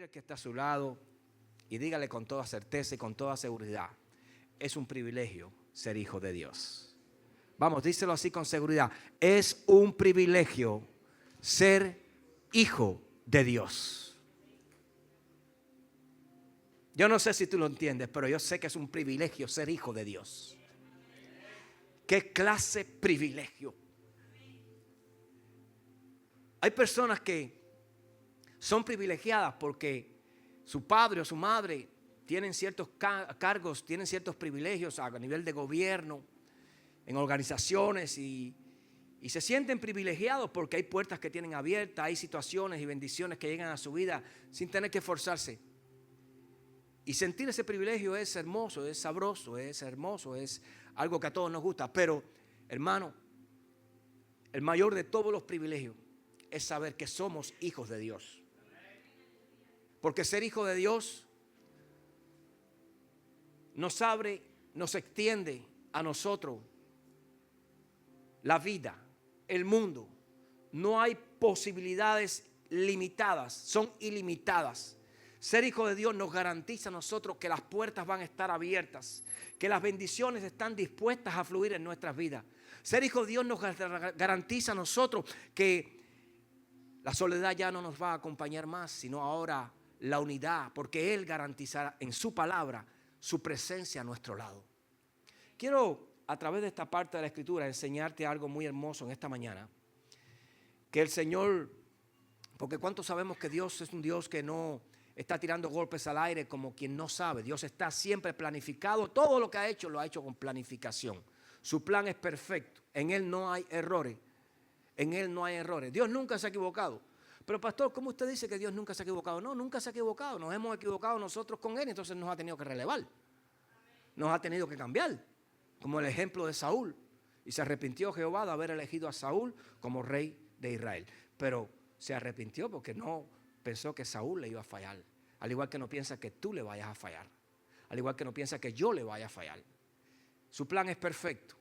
Mira el que está a su lado y dígale con toda certeza y con toda seguridad: es un privilegio ser hijo de Dios. Vamos, díselo así con seguridad: es un privilegio ser hijo de Dios. Yo no sé si tú lo entiendes, pero yo sé que es un privilegio ser hijo de Dios. ¿Qué clase de privilegio? Hay personas que son privilegiadas porque su padre o su madre tienen ciertos cargos, tienen ciertos privilegios a nivel de gobierno, en organizaciones, y se sienten privilegiados porque hay puertas que tienen abiertas, hay situaciones y bendiciones que llegan a su vida sin tener que esforzarse. Y sentir ese privilegio es hermoso, es sabroso, es hermoso, es algo que a todos nos gusta. Pero, hermano, el mayor de todos los privilegios es saber que somos hijos de Dios. Porque ser hijo de Dios nos abre, nos extiende a nosotros la vida, el mundo. No hay posibilidades limitadas, son ilimitadas. Ser hijo de Dios nos garantiza a nosotros que las puertas van a estar abiertas, que las bendiciones están dispuestas a fluir en nuestras vidas. Ser hijo de Dios nos garantiza a nosotros que la soledad ya no nos va a acompañar más, sino ahora la unidad, porque Él garantizará en su palabra su presencia a nuestro lado. Quiero, a través de esta parte de la Escritura, enseñarte algo muy hermoso en esta mañana. Que el Señor, porque ¿cuántos sabemos que Dios es un Dios que no está tirando golpes al aire como quien no sabe? Dios está siempre planificado. Todo lo que ha hecho, lo ha hecho con planificación. Su plan es perfecto. En Él no hay errores. En Él no hay errores. Dios nunca se ha equivocado. Pero pastor, ¿cómo usted dice que Dios nunca se ha equivocado? No, nunca se ha equivocado. Nos hemos equivocado nosotros con Él, entonces nos ha tenido que relevar. Nos ha tenido que cambiar. Como el ejemplo de Saúl. Y se arrepintió Jehová de haber elegido a Saúl como rey de Israel. Pero se arrepintió porque no pensó que Saúl le iba a fallar. Al igual que no piensa que tú le vayas a fallar. Al igual que no piensa que yo le vaya a fallar. Su plan es perfecto.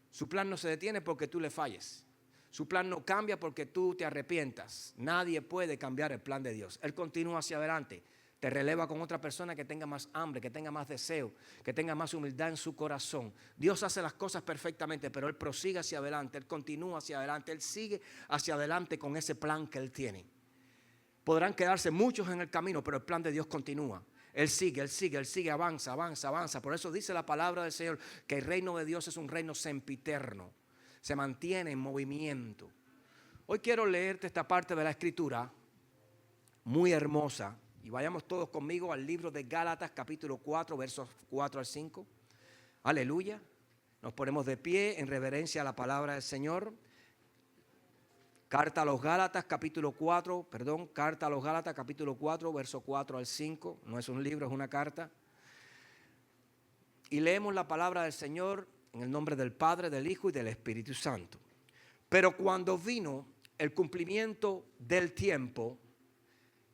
Su plan no se detiene porque tú le falles. Su plan no cambia porque tú te arrepientas. Nadie puede cambiar el plan de Dios. Él continúa hacia adelante. Te releva con otra persona que tenga más hambre, que tenga más deseo, que tenga más humildad en su corazón. Dios hace las cosas perfectamente, pero Él prosigue hacia adelante. Él continúa hacia adelante. Él sigue hacia adelante con ese plan que Él tiene. Podrán quedarse muchos en el camino, pero el plan de Dios continúa. Él sigue, avanza. Por eso dice la palabra del Señor que el reino de Dios es un reino sempiterno. Se mantiene en movimiento. Hoy quiero leerte esta parte de la Escritura muy hermosa. Y vayamos todos conmigo al libro de Gálatas, capítulo 4, versos 4 al 5. Aleluya. Nos ponemos de pie en reverencia a la palabra del Señor. Carta a los Gálatas, capítulo 4, verso 4 al 5. No es un libro, es una carta. Y leemos la palabra del Señor en el nombre del Padre, del Hijo y del Espíritu Santo. Pero cuando vino el cumplimiento del tiempo,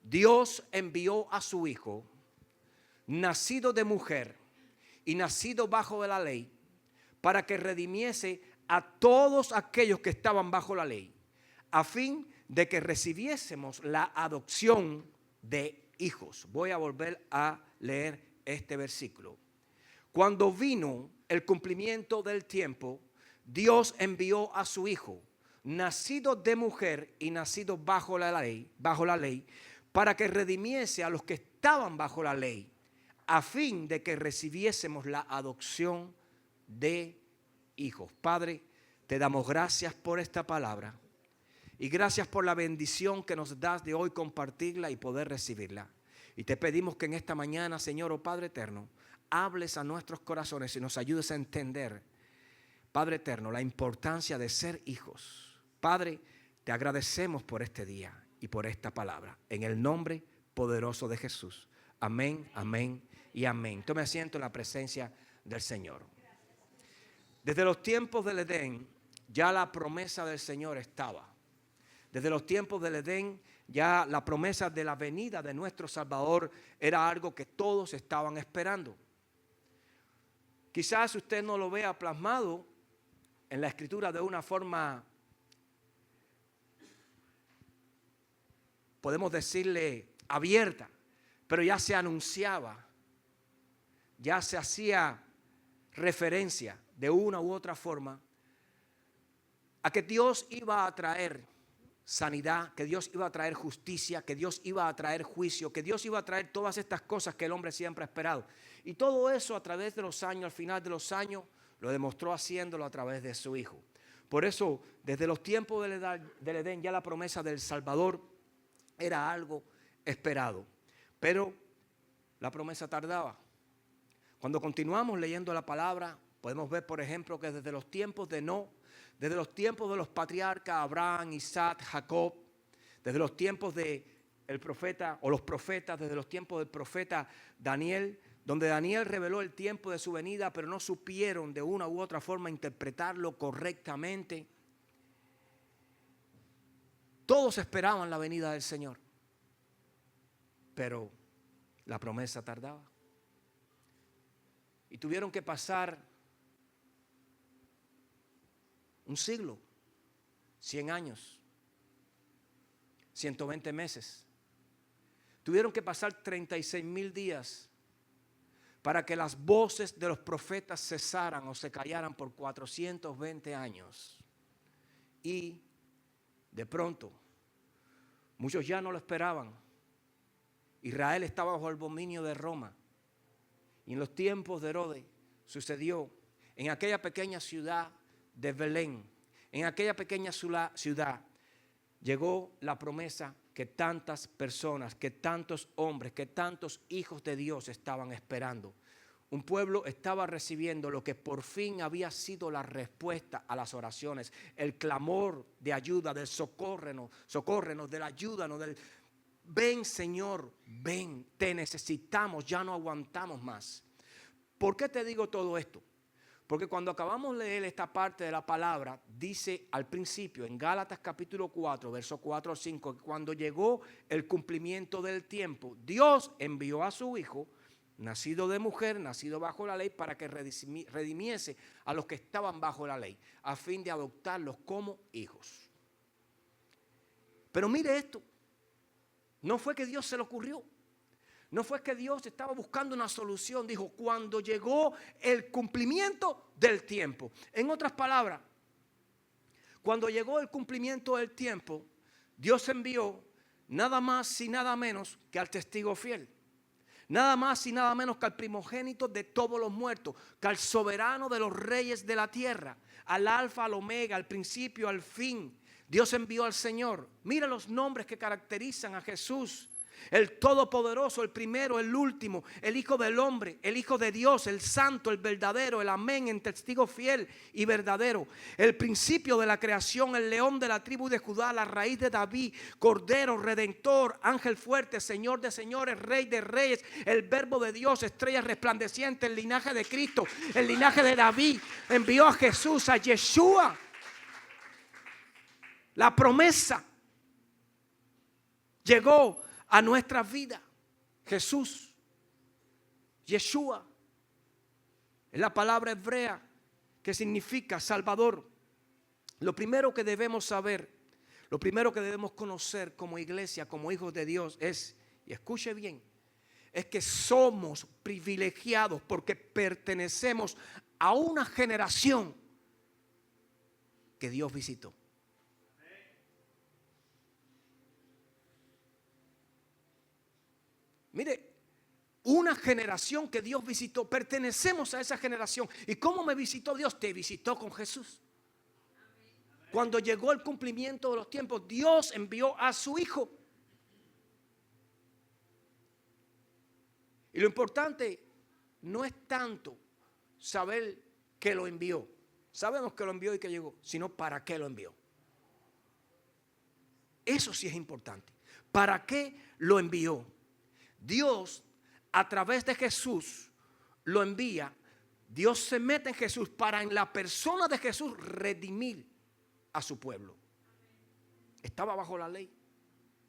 Dios envió a su Hijo, nacido de mujer y nacido bajo de la ley, para que redimiese a todos aquellos que estaban bajo la ley, a fin de que recibiésemos la adopción de hijos. Voy a volver a leer este versículo. Cuando vino el cumplimiento del tiempo, Dios envió a su Hijo, nacido de mujer y nacido bajo la ley, para que redimiese a los que estaban bajo la ley, a fin de que recibiésemos la adopción de hijos. Padre, te damos gracias por esta palabra y gracias por la bendición que nos das de hoy compartirla y poder recibirla. Y te pedimos que en esta mañana, Señor, oh Padre eterno, hables a nuestros corazones y nos ayudes a entender, Padre eterno, la importancia de ser hijos. Padre, te agradecemos por este día y por esta palabra. En el nombre poderoso de Jesús. Amén, amén y amén. Tome asiento en la presencia del Señor. Desde los tiempos del Edén, ya la promesa del Señor estaba. Desde los tiempos del Edén, ya la promesa de la venida de nuestro Salvador era algo que todos estaban esperando. Quizás usted no lo vea plasmado en la Escritura de una forma, podemos decirle, abierta, pero ya se anunciaba, ya se hacía referencia de una u otra forma a que Dios iba a traer sanidad, que Dios iba a traer justicia, que Dios iba a traer juicio, que Dios iba a traer todas estas cosas que el hombre siempre ha esperado. Y todo eso a través de los años, al final de los años, lo demostró haciéndolo a través de su Hijo. Por eso, desde los tiempos del Edén, ya la promesa del Salvador era algo esperado. Pero la promesa tardaba. Cuando continuamos leyendo la palabra, podemos ver, por ejemplo, que desde los tiempos de Noé, desde los tiempos de los patriarcas Abraham, Isaac, Jacob, desde los tiempos del profeta o los profetas, desde los tiempos del profeta Daniel, donde Daniel reveló el tiempo de su venida, pero no supieron de una u otra forma interpretarlo correctamente. Todos esperaban la venida del Señor, pero la promesa tardaba. Y tuvieron que pasar un siglo, 100 años, 120 meses. Tuvieron que pasar 36,000 días para que las voces de los profetas cesaran o se callaran por 420 años. Y de pronto, muchos ya no lo esperaban. Israel estaba bajo el dominio de Roma. Y en los tiempos de Herodes sucedió en aquella pequeña ciudad de Belén, en aquella pequeña ciudad, llegó la promesa que tantas personas, que tantos hombres, que tantos hijos de Dios estaban esperando. Un pueblo estaba recibiendo lo que por fin había sido la respuesta a las oraciones, el clamor de ayuda, del socórrenos, del ayúdanos, del ven Señor, ven, te necesitamos, ya no aguantamos más. ¿Por qué te digo todo esto? Porque cuando acabamos de leer esta parte de la palabra, dice al principio en Gálatas capítulo 4, versos 4 al 5, que cuando llegó el cumplimiento del tiempo, Dios envió a su Hijo, nacido de mujer, nacido bajo la ley, para que redimiese a los que estaban bajo la ley, a fin de adoptarlos como hijos. Pero mire esto, no fue que Dios se le ocurrió. No fue que Dios estaba buscando una solución. Dijo, cuando llegó el cumplimiento del tiempo. En otras palabras, cuando llegó el cumplimiento del tiempo, Dios envió nada más y nada menos que al testigo fiel. Nada más y nada menos que al primogénito de todos los muertos, que al soberano de los reyes de la tierra, al alfa, al omega, al principio, al fin. Dios envió al Señor. Mira los nombres que caracterizan a Jesús. El Todopoderoso, el primero, el último, el Hijo del Hombre, el Hijo de Dios, el Santo, el verdadero, el Amén, el testigo fiel y verdadero. El principio de la creación, el león de la tribu de Judá, la raíz de David, Cordero, Redentor, Ángel fuerte, Señor de señores, Rey de reyes, el Verbo de Dios, estrella resplandeciente, el linaje de Cristo, el linaje de David. Envió a Jesús, a Yeshua. La promesa llegó a nuestra vida. Jesús, Yeshua, es la palabra hebrea que significa Salvador. Lo primero que debemos saber, lo primero que debemos conocer como iglesia, como hijos de Dios es, y escuche bien, es que somos privilegiados porque pertenecemos a una generación que Dios visitó. Mire, una generación que Dios visitó, pertenecemos a esa generación. ¿Y cómo me visitó Dios? Te visitó con Jesús. Cuando llegó el cumplimiento de los tiempos, Dios envió a su Hijo. Y lo importante no es tanto saber que lo envió. Sabemos que lo envió y que llegó, sino para qué lo envió. Eso sí es importante. ¿Para qué lo envió? Dios, a través de Jesús, lo envía. Dios se mete en Jesús para en la persona de Jesús redimir a su pueblo. Estaba bajo la ley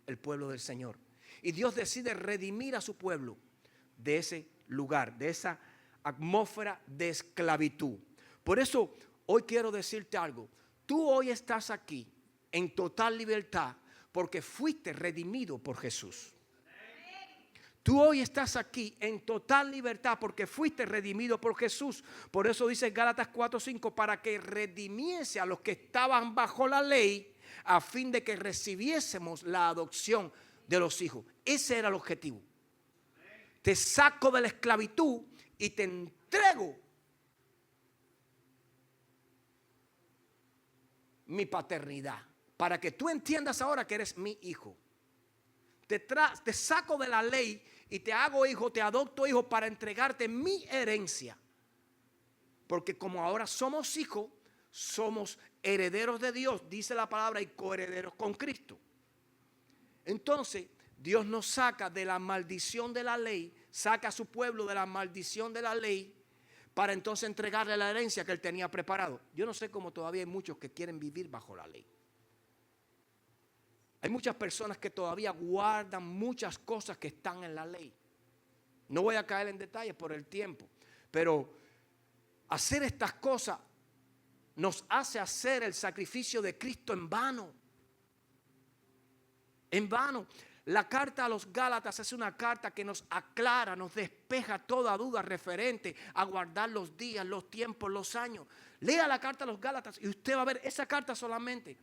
el pueblo del Señor. Y Dios decide redimir a su pueblo de ese lugar, de esa atmósfera de esclavitud. Por eso hoy quiero decirte algo. Tú hoy estás aquí en total libertad porque fuiste redimido por Jesús. Tú hoy estás aquí en total libertad porque fuiste redimido por Jesús. Por eso dice Gálatas 4:5, para que redimiese a los que estaban bajo la ley, a fin de que recibiésemos la adopción de los hijos. Ese era el objetivo. Te saco de la esclavitud y te entrego mi paternidad, para que tú entiendas ahora que eres mi hijo. Te saco de la ley y te hago hijo, te adopto hijo para entregarte mi herencia. Porque como ahora somos hijos, somos herederos de Dios, dice la palabra, y coherederos con Cristo. Entonces, Dios nos saca de la maldición de la ley, saca a su pueblo de la maldición de la ley, para entonces entregarle la herencia que Él tenía preparado. Yo no sé cómo todavía hay muchos que quieren vivir bajo la ley. Hay muchas personas que todavía guardan muchas cosas que están en la ley. No voy a caer en detalles por el tiempo, pero hacer estas cosas nos hace hacer el sacrificio de Cristo en vano. En vano. La carta a los Gálatas es una carta que nos aclara, nos despeja toda duda referente a guardar los días, los tiempos, los años. Lea la carta a los Gálatas y usted va a ver esa carta solamente.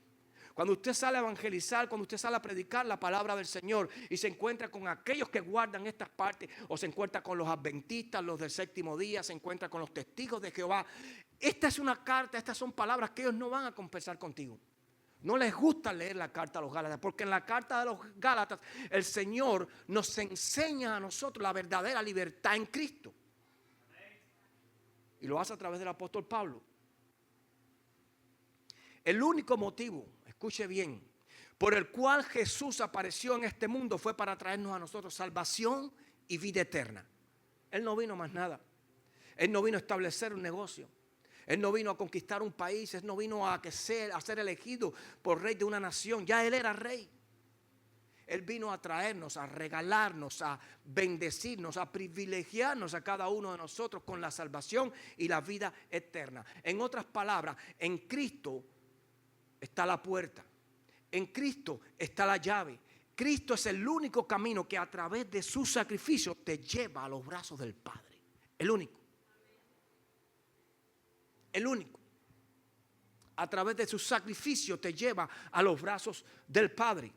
Cuando usted sale a evangelizar, cuando usted sale a predicar la palabra del Señor y se encuentra con aquellos que guardan estas partes, o se encuentra con los adventistas, los del séptimo día, se encuentra con los testigos de Jehová. Esta es una carta, estas son palabras que ellos no van a confesar contigo. No les gusta leer la carta a los Gálatas, porque en la carta de los Gálatas el Señor nos enseña a nosotros la verdadera libertad en Cristo. Y lo hace a través del apóstol Pablo. El único motivo, escuche bien, por el cual Jesús apareció en este mundo fue para traernos a nosotros salvación y vida eterna. Él no vino más nada. Él no vino a establecer un negocio. Él no vino a conquistar un país. Él no vino a ser elegido por rey de una nación. Ya Él era rey. Él vino a traernos, a regalarnos, a bendecirnos, a privilegiarnos a cada uno de nosotros con la salvación y la vida eterna. En otras palabras, en Cristo está la puerta. En Cristo está la llave. Cristo es el único camino que a través de su sacrificio te lleva a los brazos del Padre. El único. El único. A través de su sacrificio te lleva a los brazos del Padre.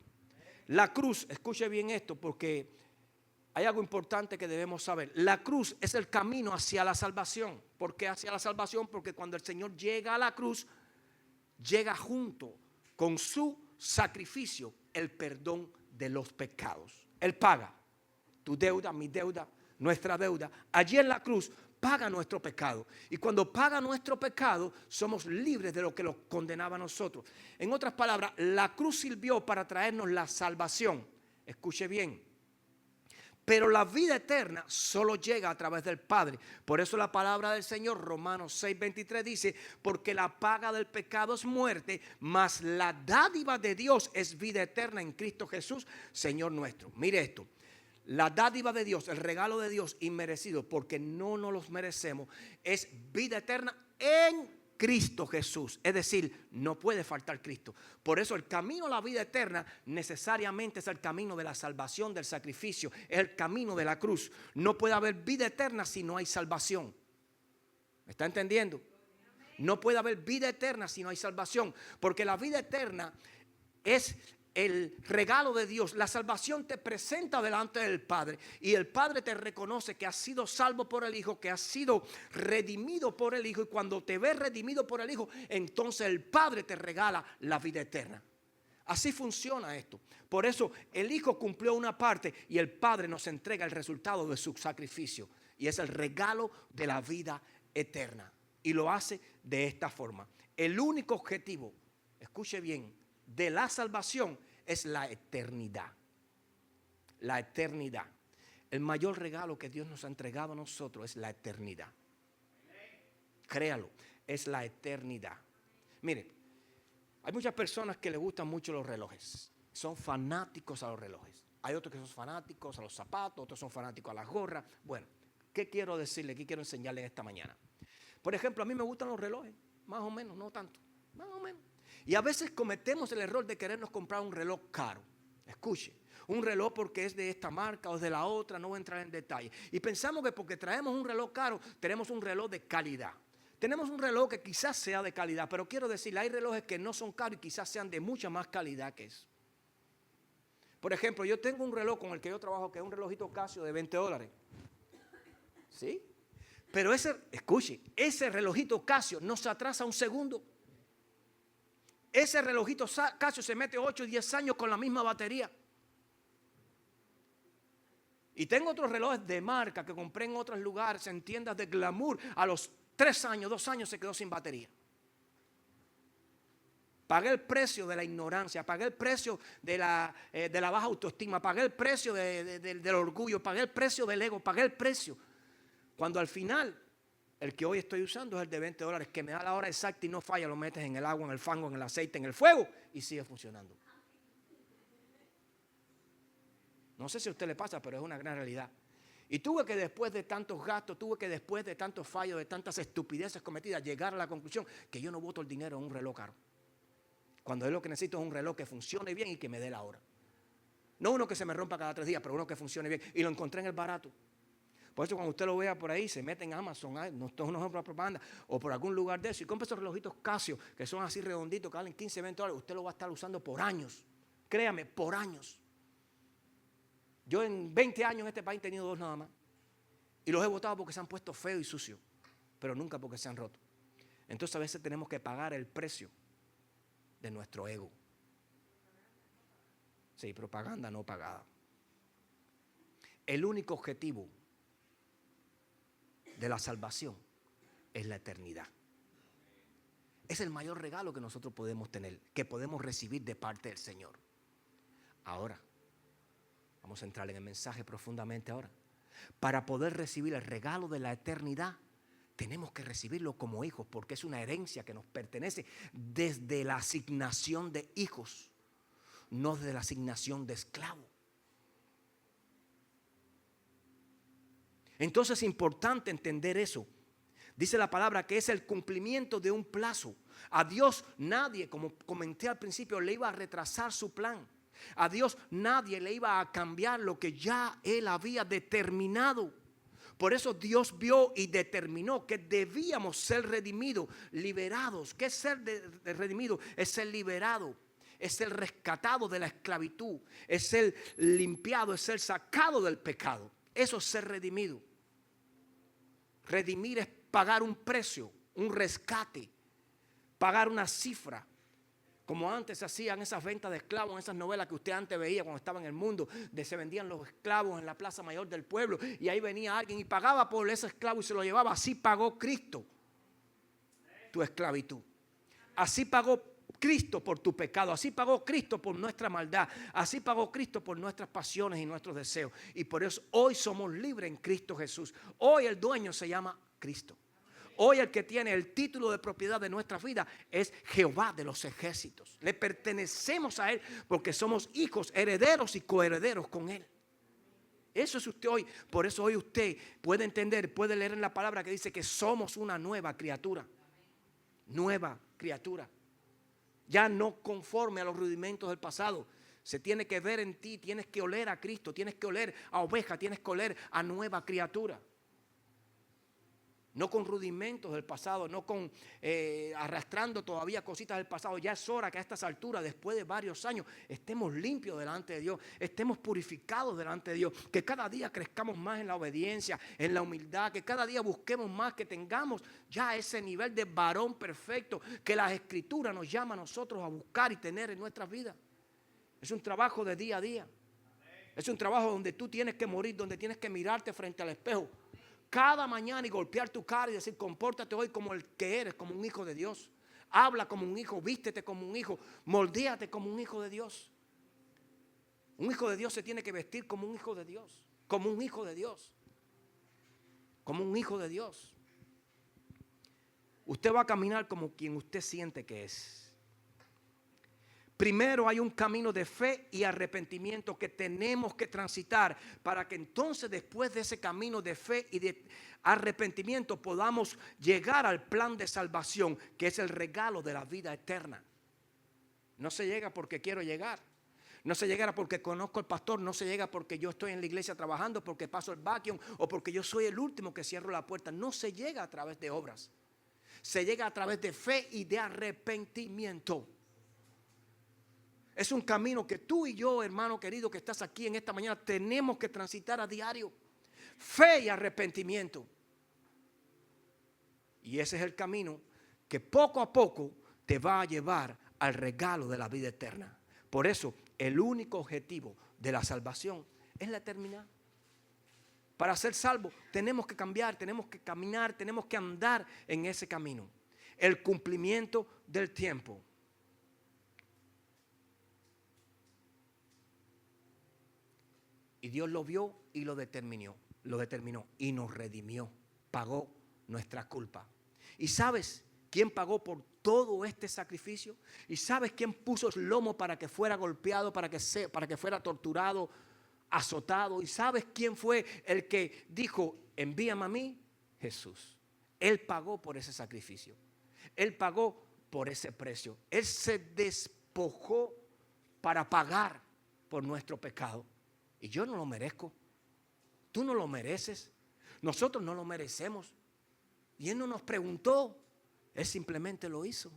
La cruz, escuche bien esto porque hay algo importante que debemos saber. La cruz es el camino hacia la salvación. ¿Por qué hacia la salvación? Porque cuando el Señor llega a la cruz, llega junto con su sacrificio el perdón de los pecados. Él paga tu deuda, mi deuda, nuestra deuda. Allí en la cruz paga nuestro pecado. Y cuando paga nuestro pecado, somos libres de lo que nos condenaba a nosotros. En otras palabras, la cruz sirvió para traernos la salvación. Escuche bien. Pero la vida eterna solo llega a través del Padre. Por eso la palabra del Señor, Romanos 6:23 dice, porque la paga del pecado es muerte, mas la dádiva de Dios es vida eterna en Cristo Jesús, Señor nuestro. Mire esto. La dádiva de Dios, el regalo de Dios inmerecido, porque no nos los merecemos, es vida eterna en Cristo Jesús. Es decir, no puede faltar Cristo. Por eso el camino a la vida eterna necesariamente es el camino de la salvación, del sacrificio. Es el camino de la cruz. No puede haber vida eterna si no hay salvación. ¿Me está entendiendo? No puede haber vida eterna si no hay salvación. Porque la vida eterna es el regalo de Dios. La salvación te presenta delante del Padre y el Padre te reconoce que has sido salvo por el Hijo, que has sido redimido por el Hijo, y cuando te ves redimido por el Hijo, entonces el Padre te regala la vida eterna. Así funciona esto. Por eso el Hijo cumplió una parte y el Padre nos entrega el resultado de su sacrificio, y es el regalo de la vida eterna, y lo hace de esta forma. El único objetivo, escuche bien, de la salvación es la eternidad. La eternidad. El mayor regalo que Dios nos ha entregado a nosotros es la eternidad. Créalo, es la eternidad. Mire, hay muchas personas que les gustan mucho los relojes. Son fanáticos a los relojes. Hay otros que son fanáticos a los zapatos, otros son fanáticos a las gorras. Bueno, ¿qué quiero decirle? ¿Qué quiero enseñarles esta mañana? Por ejemplo, a mí me gustan los relojes, más o menos, no tanto, más o menos. Y a veces cometemos el error de querernos comprar un reloj caro. Escuche, un reloj porque es de esta marca o de la otra, no voy a entrar en detalle. Y pensamos que porque traemos un reloj caro, tenemos un reloj de calidad. Tenemos un reloj que quizás sea de calidad, pero quiero decirle, hay relojes que no son caros y quizás sean de mucha más calidad que eso. Por ejemplo, yo tengo un reloj con el que yo trabajo que es un relojito Casio de $20. ¿Sí? Pero escuche, ese relojito Casio no se atrasa un segundo. Ese relojito Casio se mete 8 o 10 años con la misma batería. Y tengo otros relojes de marca que compré en otros lugares, en tiendas de glamour. A los 3 años, 2 años se quedó sin batería. Pagué el precio de la ignorancia, pagué el precio de la baja autoestima, pagué el precio del orgullo, pagué el precio del ego, pagué el precio. Cuando al final, el que hoy estoy usando es el de $20, que me da la hora exacta y no falla, lo metes en el agua, en el fango, en el aceite, en el fuego y sigue funcionando. No sé si a usted le pasa, pero es una gran realidad. Y tuve que después de tantos gastos, tuve que después de tantos fallos, de tantas estupideces cometidas, llegar a la conclusión que yo no boto el dinero en un reloj caro. Cuando yo lo que necesito es un reloj que funcione bien y que me dé la hora. No uno que se me rompa cada 3 días, pero uno que funcione bien. Y lo encontré en el barato. Por eso cuando usted lo vea por ahí, se mete en Amazon, no es una propaganda, o por algún lugar de eso, y compra esos relojitos Casio, que son así redonditos, que valen $15, $20, usted lo va a estar usando por años. Créame, por años. Yo en 20 años en este país he tenido 2 nada más. Y los he botado porque se han puesto feos y sucios, pero nunca porque se han roto. Entonces a veces tenemos que pagar el precio de nuestro ego. Sí, propaganda no pagada. El único objetivo de la salvación es la eternidad. Es el mayor regalo que nosotros podemos tener, que podemos recibir de parte del Señor. Ahora, vamos a entrar en el mensaje profundamente ahora. Para poder recibir el regalo de la eternidad, tenemos que recibirlo como hijos, porque es una herencia que nos pertenece desde la asignación de hijos, no desde la asignación de esclavos. Entonces es importante entender eso. Dice la palabra que es el cumplimiento de un plazo. A Dios nadie, como comenté al principio, le iba a retrasar su plan. A Dios nadie le iba a cambiar lo que ya Él había determinado. Por eso Dios vio y determinó que debíamos ser redimidos, liberados. ¿Qué es ser redimido? Es ser liberado, es ser rescatado de la esclavitud, es ser limpiado, es ser sacado del pecado. Eso es ser redimido. Redimir es pagar un precio, un rescate, pagar una cifra. Como antes se hacían esas ventas de esclavos en esas novelas que usted antes veía cuando estaba en el mundo, de se vendían los esclavos en la plaza mayor del pueblo y ahí venía alguien y pagaba por ese esclavo y se lo llevaba. Así pagó Cristo tu esclavitud. Así pagó Cristo por tu pecado, así pagó Cristo por nuestra maldad, así pagó Cristo por nuestras pasiones y nuestros deseos. Y por eso hoy somos libres en Cristo Jesús. Hoy el dueño se llama Cristo. Hoy el que tiene el título de propiedad de nuestra vida es Jehová de los ejércitos. Le pertenecemos a Él porque somos hijos, herederos y coherederos con Él. Eso es usted hoy. Por eso hoy usted puede entender, puede leer en la palabra que dice que somos una nueva criatura. Nueva criatura. Ya no conforme a los rudimentos del pasado. Se tiene que ver en ti, tienes que oler a Cristo, tienes que oler a oveja, tienes que oler a nueva criatura. No con rudimentos del pasado, no con arrastrando todavía cositas del pasado. Ya es hora que a estas alturas, después de varios años, estemos limpios delante de Dios, estemos purificados delante de Dios, que cada día crezcamos más en la obediencia, en la humildad, que cada día busquemos más, que tengamos ya ese nivel de varón perfecto que las Escrituras nos llama a nosotros a buscar y tener en nuestras vidas. Es un trabajo de día a día. Es un trabajo donde tú tienes que morir, donde tienes que mirarte frente al espejo cada mañana y golpear tu cara y decir, compórtate hoy como el que eres, como un hijo de Dios. Habla como un hijo, vístete como un hijo, moldéate como un hijo de Dios. Un hijo de Dios se tiene que vestir como un hijo de Dios, como un hijo de Dios, como un hijo de Dios. Usted va a caminar como quien usted siente que es. Primero hay un camino de fe y arrepentimiento que tenemos que transitar para que entonces después de ese camino de fe y de arrepentimiento podamos llegar al plan de salvación, que es el regalo de la vida eterna. No se llega porque quiero llegar. No se llega porque conozco al pastor, no se llega porque yo estoy en la iglesia trabajando, porque paso el vacuum o porque yo soy el último que cierro la puerta. No se llega a través de obras. Se llega a través de fe y de arrepentimiento. Es un camino que tú y yo, hermano querido, que estás aquí en esta mañana, tenemos que transitar a diario. Fe y arrepentimiento. Y ese es el camino que poco a poco te va a llevar al regalo de la vida eterna. Por eso, el único objetivo de la salvación es la eternidad. Para ser salvos tenemos que cambiar, tenemos que caminar, tenemos que andar en ese camino. El cumplimiento del tiempo. Y Dios lo vio y lo determinó y nos redimió, pagó nuestra culpa. ¿Y sabes quién pagó por todo este sacrificio? ¿Y sabes quién puso el lomo para que fuera golpeado, para que fuera torturado, azotado? ¿Y sabes quién fue el que dijo, envíame a mí? Jesús. Él pagó por ese sacrificio. Él pagó por ese precio. Él se despojó para pagar por nuestro pecado. Y yo no lo merezco. Tú no lo mereces. Nosotros no lo merecemos. Y Él no nos preguntó. Él simplemente lo hizo.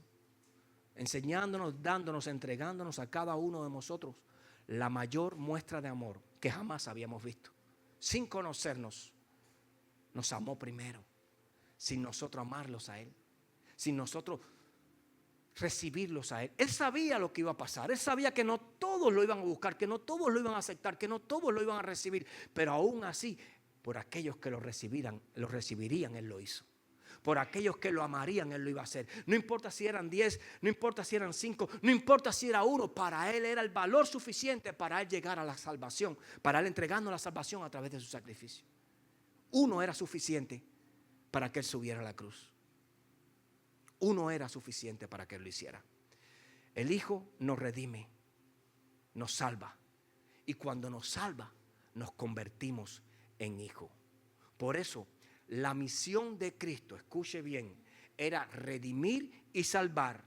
Enseñándonos, dándonos, entregándonos a cada uno de nosotros la mayor muestra de amor que jamás habíamos visto. Sin conocernos, nos amó primero. Sin nosotros amarlos a Él. Sin nosotros recibirlos a Él. Él sabía lo que iba a pasar. Él sabía que no todos lo iban a buscar, que no todos lo iban a aceptar, que no todos lo iban a recibir. Pero aún así, por aquellos que lo recibirían, Él lo hizo. Por aquellos que lo amarían, Él lo iba a hacer. No importa si eran 10, no importa si eran 5, no importa si era 1. Para Él era el valor suficiente para Él llegar a la salvación. Para Él entregarnos la salvación a través de su sacrificio. 1 era suficiente para que Él subiera a la cruz. 1 era suficiente para que Él lo hiciera. El Hijo nos redime, nos salva. Y cuando nos salva, nos convertimos en hijo. Por eso, la misión de Cristo, escuche bien, era redimir y salvar,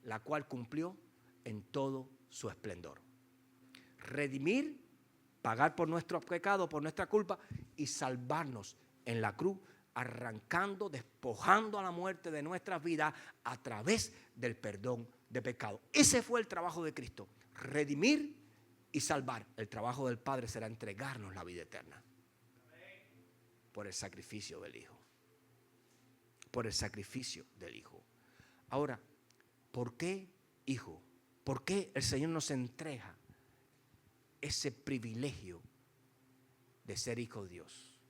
la cual cumplió en todo su esplendor. Redimir, pagar por nuestro pecado, por nuestra culpa, y salvarnos en la cruz, arrancando, despojando a la muerte de nuestras vidas a través del perdón de pecado. Ese fue el trabajo de Cristo, redimir y salvar. El trabajo del Padre será entregarnos la vida eterna por el sacrificio del Hijo. Por el sacrificio del Hijo. Ahora, ¿por qué Hijo? ¿Por qué el Señor nos entrega ese privilegio de ser hijo de Dios?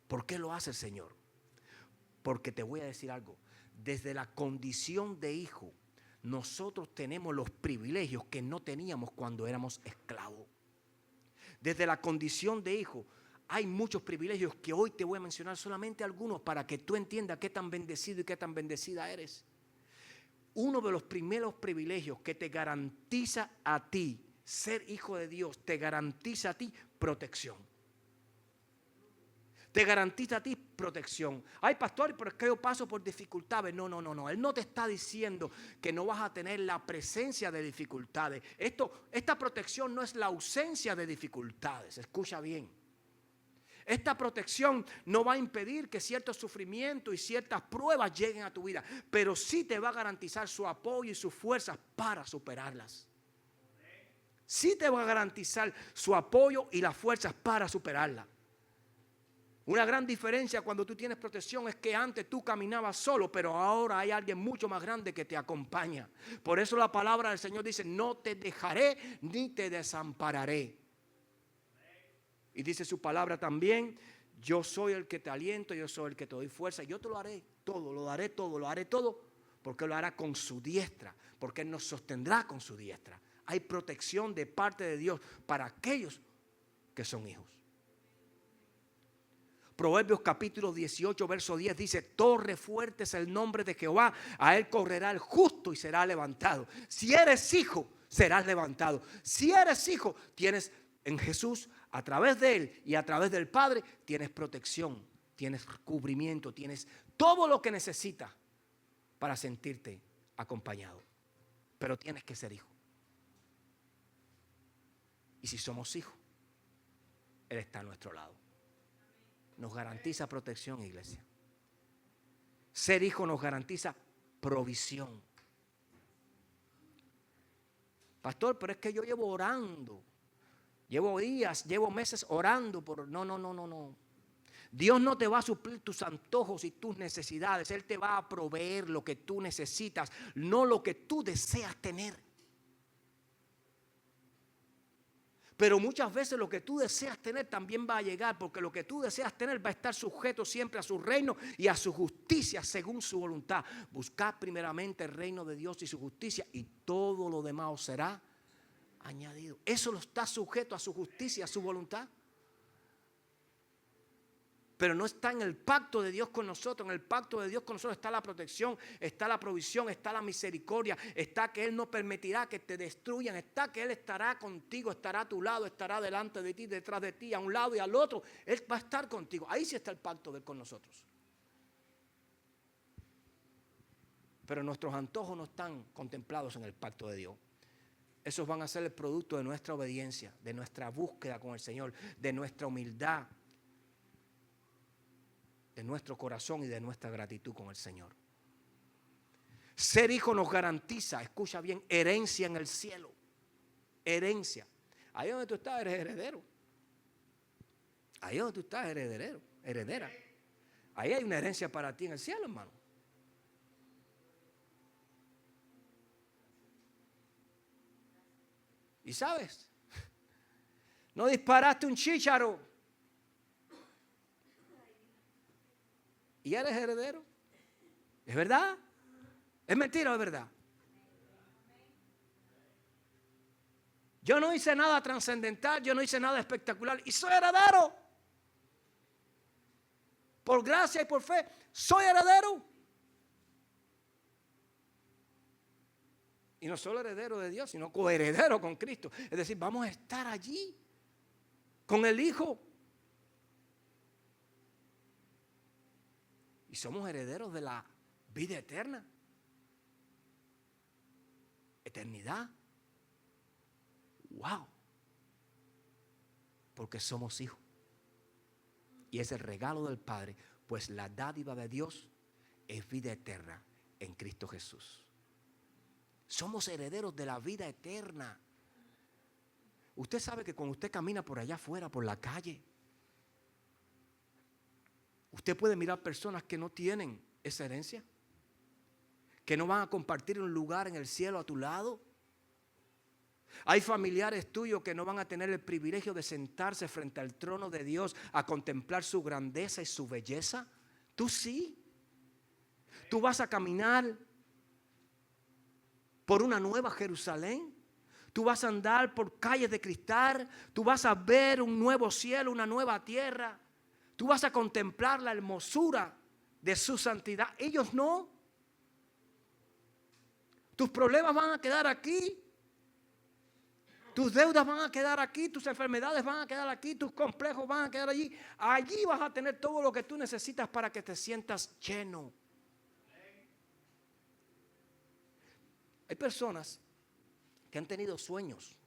¿Por qué lo hace el Señor? Porque te voy a decir algo. Desde la condición de hijo, nosotros tenemos los privilegios que no teníamos cuando éramos esclavos. Desde la condición de hijo, hay muchos privilegios que hoy te voy a mencionar solamente algunos para que tú entiendas qué tan bendecido y qué tan bendecida eres. Uno de los primeros privilegios que te garantiza a ti ser hijo de Dios, te garantiza a ti protección. Te garantiza a ti protección. Ay, pastor, pero es que yo paso por dificultades. No. Él no te está diciendo que no vas a tener la presencia de dificultades. Esta protección no es la ausencia de dificultades. Escucha bien. Esta protección no va a impedir que ciertos sufrimientos y ciertas pruebas lleguen a tu vida, pero sí te va a garantizar su apoyo y sus fuerzas para superarlas. Sí te va a garantizar su apoyo y las fuerzas para superarlas. Una gran diferencia cuando tú tienes protección es que antes tú caminabas solo, pero ahora hay alguien mucho más grande que te acompaña. Por eso la palabra del Señor dice, no te dejaré ni te desampararé. Y dice su palabra también, yo soy el que te aliento, yo soy el que te doy fuerza. Yo te lo haré todo, lo haré todo, porque lo hará con su diestra, porque Él nos sostendrá con su diestra. Hay protección de parte de Dios para aquellos que son hijos. Proverbios capítulo 18, verso 10 dice, torre fuerte es el nombre de Jehová, a Él correrá el justo y será levantado. Si eres hijo, serás levantado. Si eres hijo, tienes en Jesús, a través de Él y a través del Padre, tienes protección, tienes cubrimiento, tienes todo lo que necesitas para sentirte acompañado. Pero tienes que ser hijo. Y si somos hijos, Él está a nuestro lado. Nos garantiza protección, iglesia. Ser hijo nos garantiza provisión. Pastor, pero es que yo llevo orando. Llevo días, llevo meses orando por... No. Dios no te va a suplir tus antojos y tus necesidades. Él te va a proveer lo que tú necesitas, no lo que tú deseas tener. Pero muchas veces lo que tú deseas tener también va a llegar, porque lo que tú deseas tener va a estar sujeto siempre a su reino y a su justicia según su voluntad. Buscad primeramente el reino de Dios y su justicia, y todo lo demás os será añadido. Eso lo está sujeto a su justicia, a su voluntad. Pero no está en el pacto de Dios con nosotros. En el pacto de Dios con nosotros está la protección, está la provisión, está la misericordia, está que Él no permitirá que te destruyan, está que Él estará contigo, estará a tu lado, estará delante de ti, detrás de ti, a un lado y al otro. Él va a estar contigo. Ahí sí está el pacto de Él con nosotros. Pero nuestros antojos no están contemplados en el pacto de Dios. Esos van a ser el producto de nuestra obediencia, de nuestra búsqueda con el Señor, de nuestra humildad, de nuestro corazón y de nuestra gratitud con el Señor. Ser hijo nos garantiza, escucha bien, herencia en el cielo. Herencia. Ahí donde tú estás eres heredero. Ahí donde tú estás eres heredera. Ahí hay una herencia para ti en el cielo, hermano. Y sabes, no disparaste un chícharo y eres heredero. ¿Es verdad? ¿Es mentira o es verdad? Yo no hice nada trascendental, yo no hice nada espectacular y soy heredero. Por gracia y por fe, soy heredero. Y no solo heredero de Dios, sino coheredero con Cristo. Es decir, vamos a estar allí con el Hijo. Y somos herederos de la vida eterna. Eternidad. Wow. Porque somos hijos. Y es el regalo del Padre, pues la dádiva de Dios es vida eterna en Cristo Jesús. Somos herederos de la vida eterna. Usted sabe que cuando usted camina por allá afuera, por la calle, usted puede mirar personas que no tienen esa herencia, que no van a compartir un lugar en el cielo a tu lado. Hay familiares tuyos que no van a tener el privilegio de sentarse frente al trono de Dios a contemplar su grandeza y su belleza. Tú sí. Tú vas a caminar por una nueva Jerusalén. Tú vas a andar por calles de cristal. Tú vas a ver un nuevo cielo, una nueva tierra. Tú vas a contemplar la hermosura de su santidad. Ellos no. Tus problemas van a quedar aquí. Tus deudas van a quedar aquí. Tus enfermedades van a quedar aquí. Tus complejos van a quedar allí. Allí vas a tener todo lo que tú necesitas para que te sientas lleno. Hay personas que han tenido sueños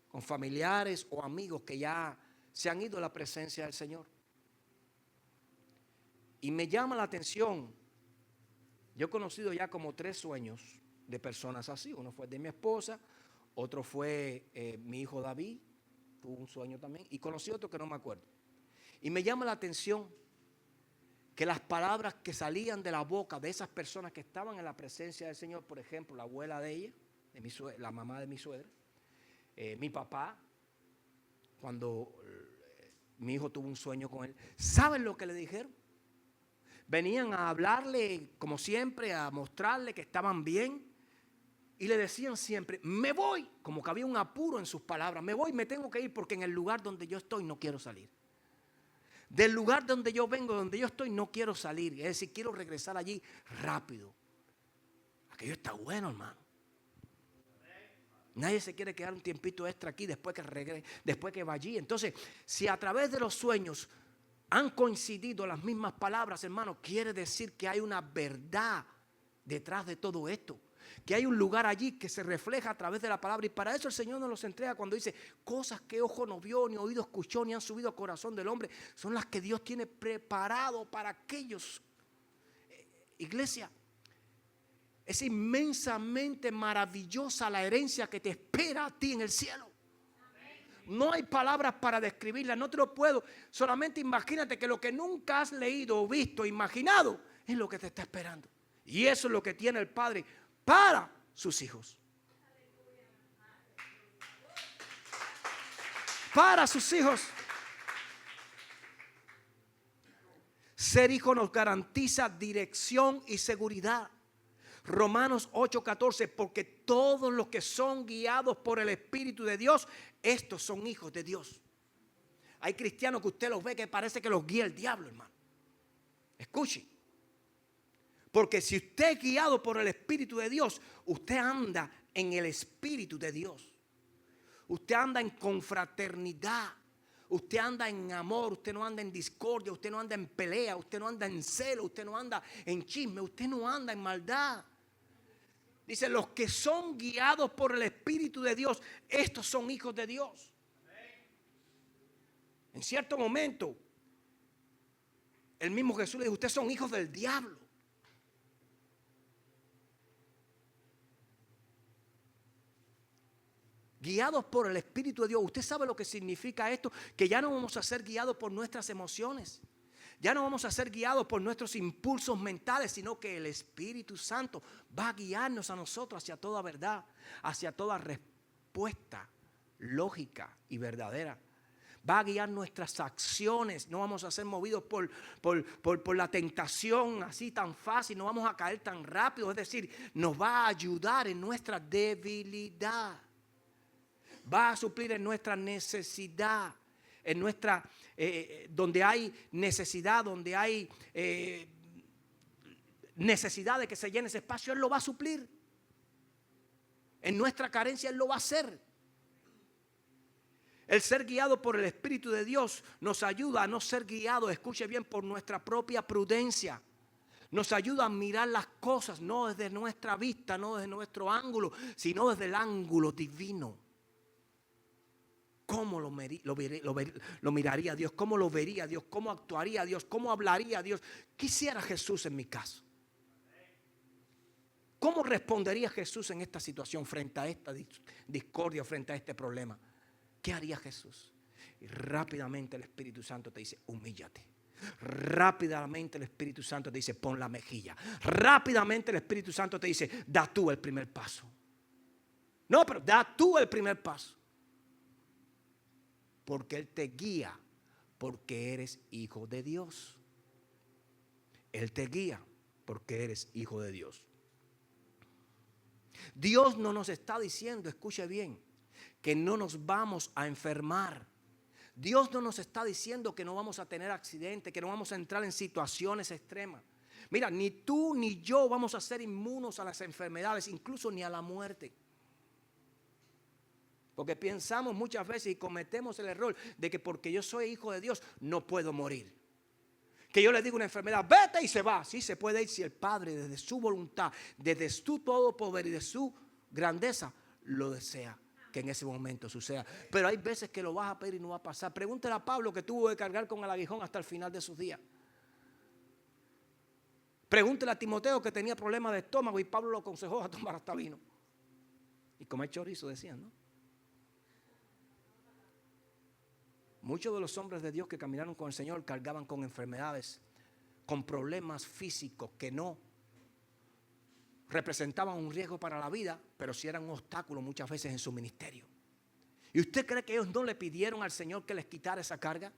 con familiares o amigos que ya se han ido a la presencia del Señor. Y me llama la atención. Yo he conocido ya como 3 sueños de personas así. Uno fue de mi esposa, otro fue mi hijo David, tuvo un sueño también, y conocí otro que no me acuerdo. Y me llama la atención que las palabras que salían de la boca de esas personas que estaban en la presencia del Señor, por ejemplo, la abuela de ella, la mamá de mi suegra, mi papá, cuando mi hijo tuvo un sueño con él, ¿saben lo que le dijeron? Venían a hablarle, como siempre, a mostrarle que estaban bien. Y le decían siempre, me voy, como que había un apuro en sus palabras. Me voy, me tengo que ir porque en el lugar donde yo estoy no quiero salir. Del lugar donde yo vengo, donde yo estoy, no quiero salir. Es decir, quiero regresar allí rápido. Aquello está bueno, hermano. Nadie se quiere quedar un tiempito extra aquí después que regrese, después que va allí. Entonces, si a través de los sueños han coincidido las mismas palabras, hermano, quiere decir que hay una verdad detrás de todo esto. que hay un lugar allí que se refleja a través de la palabra. Y para eso el Señor nos los entrega cuando dice: cosas que ojo no vio, ni oído escuchó, ni han subido al corazón del hombre, son las que Dios tiene preparado para aquellos. Iglesia, es inmensamente maravillosa la herencia que te espera a ti en el cielo. No hay palabras para describirla, no te lo puedo. Solamente imagínate que lo que nunca has leído o visto, imaginado, es lo que te está esperando. Y eso es lo que tiene el Padre para sus hijos. Para sus hijos. Ser hijo nos garantiza dirección y seguridad. Romanos 8:14, porque todos los que son guiados por el Espíritu de Dios, estos son hijos de Dios. Hay cristianos que usted los ve que parece que los guía el diablo, hermano. Escuche. Porque si usted es guiado por el Espíritu de Dios, usted anda en el Espíritu de Dios. Usted anda en confraternidad. Usted anda en amor, usted no anda en discordia, usted no anda en pelea, usted no anda en celo, usted no anda en chisme, usted no anda en maldad. Dice: los que son guiados por el Espíritu de Dios, estos son hijos de Dios. En cierto momento, el mismo Jesús le dijo: ustedes son hijos del diablo. Guiados por el Espíritu de Dios. ¿Usted sabe lo que significa esto? Que ya no vamos a ser guiados por nuestras emociones. Ya no vamos a ser guiados por nuestros impulsos mentales, sino que el Espíritu Santo va a guiarnos a nosotros hacia toda verdad, hacia toda respuesta lógica y verdadera. Va a guiar nuestras acciones. No vamos a ser movidos por la tentación así tan fácil. No vamos a caer tan rápido. Es decir, nos va a ayudar en nuestra debilidad. Va a suplir en nuestra necesidad, en nuestra, donde hay necesidad, donde hay necesidad de que se llene ese espacio, Él lo va a suplir. En nuestra carencia Él lo va a hacer. El ser guiado por el Espíritu de Dios nos ayuda a no ser guiados, escuche bien, por nuestra propia prudencia. Nos ayuda a mirar las cosas no desde nuestra vista, no desde nuestro ángulo, sino desde el ángulo divino. ¿Cómo lo miraría Dios? ¿Cómo lo vería Dios? ¿Cómo actuaría Dios? ¿Cómo hablaría Dios? ¿Qué hiciera Jesús en mi caso? ¿Cómo respondería Jesús en esta situación frente a esta discordia, frente a este problema? ¿Qué haría Jesús? Y rápidamente el Espíritu Santo te dice: humíllate. Rápidamente el Espíritu Santo te dice: pon la mejilla. Rápidamente el Espíritu Santo te dice: da tú el primer paso. No, pero da tú el primer paso. Porque Él te guía, porque eres hijo de Dios. Él te guía porque eres hijo de Dios. Dios no nos está diciendo, escuche bien, que no nos vamos a enfermar. Dios no nos está diciendo que no vamos a tener accidentes, que no vamos a entrar en situaciones extremas. Mira, ni tú ni yo vamos a ser inmunos a las enfermedades, incluso ni a la muerte. Porque pensamos muchas veces y cometemos el error de que porque yo soy hijo de Dios no puedo morir. Que yo le digo a una enfermedad: vete, y se va. Sí, se puede ir si el Padre desde su voluntad, desde su todo poder y de su grandeza lo desea que en ese momento suceda. Pero hay veces que lo vas a pedir y no va a pasar. Pregúntale a Pablo, que tuvo que cargar con el aguijón hasta el final de sus días. Pregúntale a Timoteo, que tenía problemas de estómago y Pablo lo aconsejó a tomar hasta vino y comer chorizo, decían, ¿no? Muchos de los hombres de Dios que caminaron con el Señor cargaban con enfermedades, con problemas físicos que no representaban un riesgo para la vida, pero sí eran un obstáculo muchas veces en su ministerio. ¿Y usted cree que ellos no le pidieron al Señor que les quitara esa carga?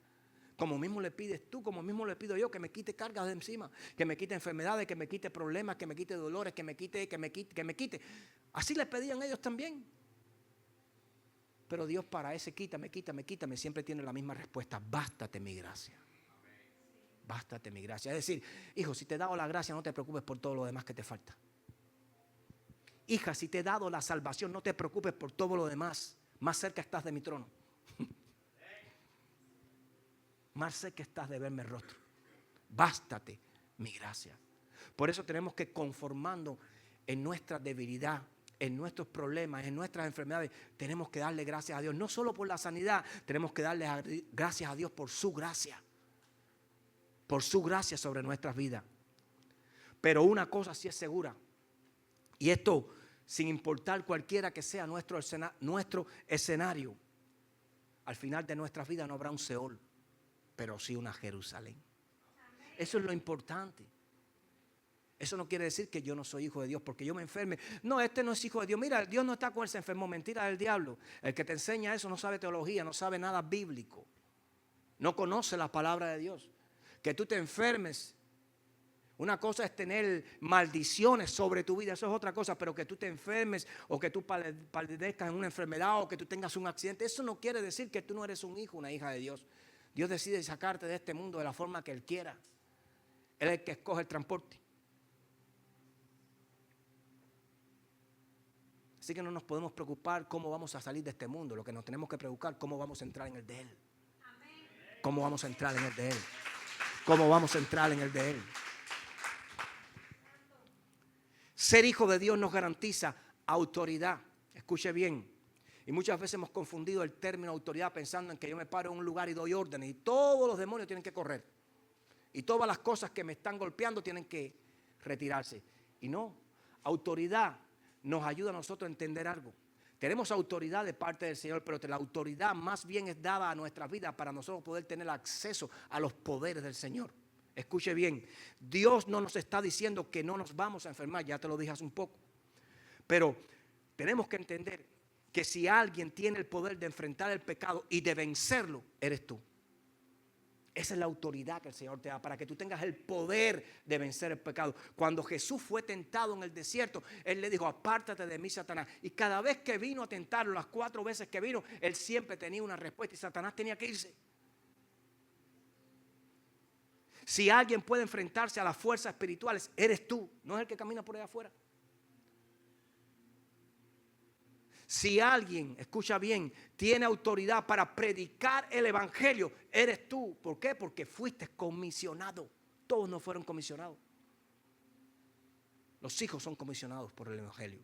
Como mismo le pides tú, como mismo le pido yo, que me quite cargas de encima, que me quite enfermedades, que me quite problemas, que me quite dolores, que me quite. Así le pedían ellos también. Pero Dios, para ese quítame, siempre tiene la misma respuesta: bástate mi gracia. Bástate mi gracia. Es decir, hijo, si te he dado la gracia, no te preocupes por todo lo demás que te falta. Hija, si te he dado la salvación, no te preocupes por todo lo demás. Más cerca estás de mi trono. Más cerca estás de verme el rostro. Bástate mi gracia. Por eso tenemos que conformando en nuestra debilidad, en nuestros problemas, en nuestras enfermedades, tenemos que darle gracias a Dios. No solo por la sanidad, tenemos que darle gracias a Dios por su gracia. Por su gracia sobre nuestras vidas. Pero una cosa sí es segura. Y esto sin importar cualquiera que sea nuestro escenario. Al final de nuestras vidas no habrá un Seol, pero sí una Jerusalén. Eso es lo importante. Eso no quiere decir que yo no soy hijo de Dios porque yo me enferme. No, este no es hijo de Dios. Mira, Dios no está con él, se enfermó. Mentira del diablo. El que te enseña eso no sabe teología, no sabe nada bíblico. No conoce la palabra de Dios. Que tú te enfermes. Una cosa es tener maldiciones sobre tu vida, eso es otra cosa, pero que tú te enfermes o que tú padezcas en una enfermedad o que tú tengas un accidente, eso no quiere decir que tú no eres un hijo, una hija de Dios. Dios decide sacarte de este mundo de la forma que Él quiera. Él es el que escoge el transporte. Así que no nos podemos preocupar cómo vamos a salir de este mundo. Lo que nos tenemos que preocupar es cómo vamos a entrar en el de Él. ¿Cómo vamos a entrar en el de Él? ¿Cómo vamos a entrar en el de Él? Ser hijo de Dios nos garantiza autoridad. Escuche bien. Y muchas veces hemos confundido el término autoridad pensando en que yo me paro en un lugar y doy órdenes y todos los demonios tienen que correr. Y todas las cosas que me están golpeando tienen que retirarse. Y no, autoridad nos ayuda a nosotros a entender algo. Tenemos autoridad de parte del Señor, pero la autoridad más bien es dada a nuestras vidas para nosotros poder tener acceso a los poderes del Señor. Escuche bien, Dios no nos está diciendo que no nos vamos a enfermar, ya te lo dije hace un poco. Pero tenemos que entender que si alguien tiene el poder de enfrentar el pecado y de vencerlo, eres tú. Esa es la autoridad que el Señor te da para que tú tengas el poder de vencer el pecado. Cuando Jesús fue tentado en el desierto, Él le dijo, apártate de mí, Satanás. Y cada vez que vino a tentarlo, las 4 veces que vino, Él siempre tenía una respuesta y Satanás tenía que irse. Si alguien puede enfrentarse a las fuerzas espirituales, eres tú, no es el que camina por allá afuera. Si alguien, escucha bien, tiene autoridad para predicar el evangelio, eres tú. ¿Por qué? Porque fuiste comisionado. Todos no fueron comisionados. Los hijos son comisionados por el evangelio.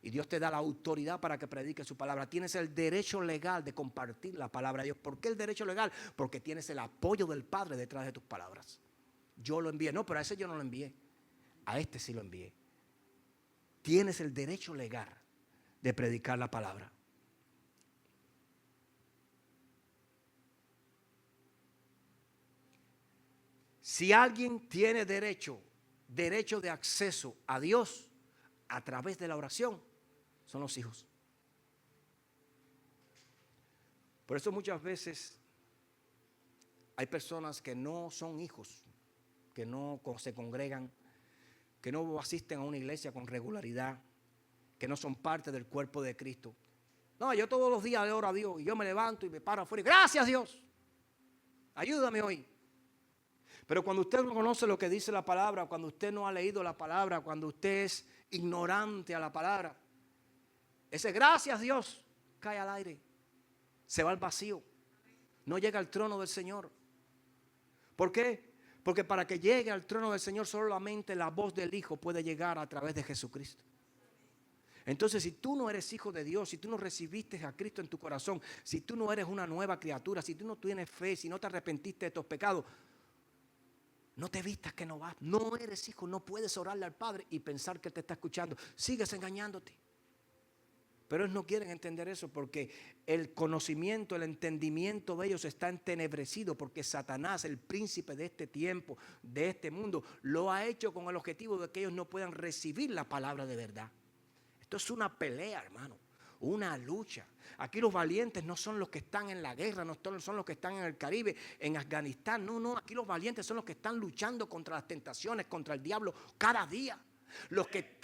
Y Dios te da la autoridad para que predique su palabra. Tienes el derecho legal de compartir la palabra de Dios. ¿Por qué el derecho legal? Porque tienes el apoyo del Padre detrás de tus palabras. Yo lo envié. No, pero a ese yo no lo envié. A este sí lo envié. Tienes el derecho legal de predicar la palabra. Si alguien tiene derecho de acceso a Dios a través de la oración, son los hijos. Por eso muchas veces hay personas que no son hijos, que no se congregan, que no asisten a una iglesia con regularidad, que no son parte del cuerpo de Cristo. No, yo todos los días le oro a Dios y yo me levanto y me paro afuera y gracias Dios, ayúdame hoy. Pero cuando usted no conoce lo que dice la palabra, cuando usted no ha leído la palabra, cuando usted es ignorante a la palabra, ese gracias Dios cae al aire, se va al vacío, no llega al trono del Señor. ¿Por qué? Porque para que llegue al trono del Señor solamente la voz del Hijo puede llegar a través de Jesucristo. Entonces, si tú no eres hijo de Dios, si tú no recibiste a Cristo en tu corazón, si tú no eres una nueva criatura, si tú no tienes fe, si no te arrepentiste de tus pecados, no te vistas que no vas, no eres hijo, no puedes orarle al Padre y pensar que te está escuchando. Sigues engañándote. Pero ellos no quieren entender eso porque el conocimiento, el entendimiento de ellos está entenebrecido porque Satanás, el príncipe de este tiempo, de este mundo, lo ha hecho con el objetivo de que ellos no puedan recibir la palabra de verdad. Esto es una pelea, hermano, una lucha. Aquí los valientes no son los que están en la guerra, no son los que están en el Caribe, en Afganistán. No, aquí los valientes son los que están luchando contra las tentaciones, contra el diablo cada día. Los que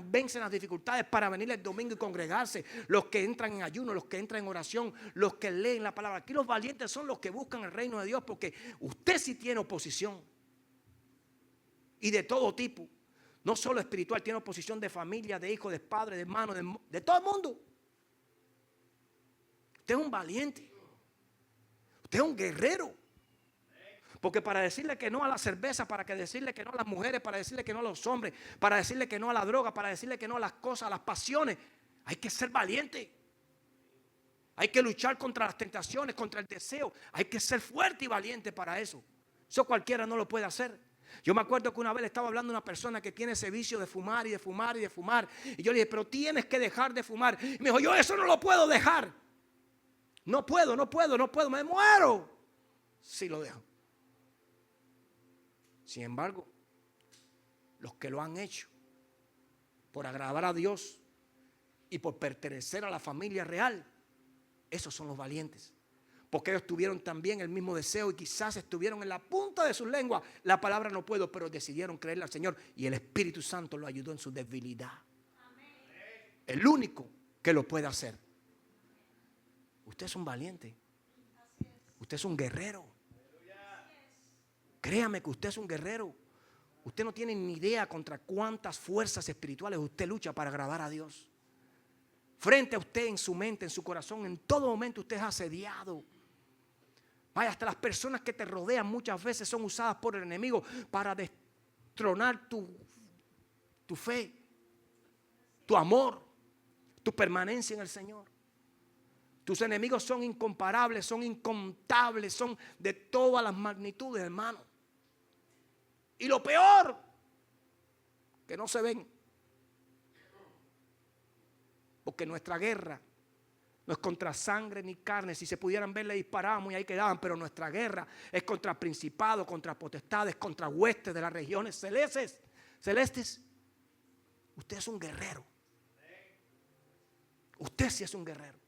vencen las dificultades para venir el domingo y congregarse, los que entran en ayuno, los que entran en oración, los que leen la palabra. Aquí los valientes son los que buscan el reino de Dios porque usted sí tiene oposición y de todo tipo, no solo espiritual, tiene oposición de familia, de hijos, de padres, de hermanos, de todo el mundo. Usted es un valiente, usted es un guerrero. Porque para decirle que no a la cerveza, para que decirle que no a las mujeres, para decirle que no a los hombres, para decirle que no a la droga, para decirle que no a las cosas, a las pasiones, hay que ser valiente. Hay que luchar contra las tentaciones, contra el deseo. Hay que ser fuerte y valiente para eso. Eso cualquiera no lo puede hacer. Yo me acuerdo que una vez le estaba hablando a una persona que tiene ese vicio de fumar y de fumar y de fumar. Y yo le dije, pero tienes que dejar de fumar. Y me dijo, yo eso no lo puedo dejar. No puedo, me muero si lo dejo. Sin embargo, los que lo han hecho por agradar a Dios y por pertenecer a la familia real, esos son los valientes. Porque ellos tuvieron también el mismo deseo y quizás estuvieron en la punta de sus lenguas. La palabra no puedo, pero decidieron creerle al Señor y el Espíritu Santo lo ayudó en su debilidad. Amén. El único que lo puede hacer. Usted es un valiente. Usted es un guerrero. Créame que usted es un guerrero. Usted no tiene ni idea contra cuántas fuerzas espirituales usted lucha para agradar a Dios. Frente a usted, en su mente, en su corazón, en todo momento usted es asediado. Vaya, hasta las personas que te rodean muchas veces son usadas por el enemigo para destronar tu fe, tu amor, tu permanencia en el Señor. Tus enemigos son incomparables, son incontables, son de todas las magnitudes, hermano. Y lo peor, que no se ven. Porque nuestra guerra no es contra sangre ni carne. Si se pudieran ver, le disparábamos y ahí quedaban. Pero nuestra guerra es contra principados, contra potestades, contra huestes de las regiones celestes. Usted es un guerrero. Usted sí es un guerrero.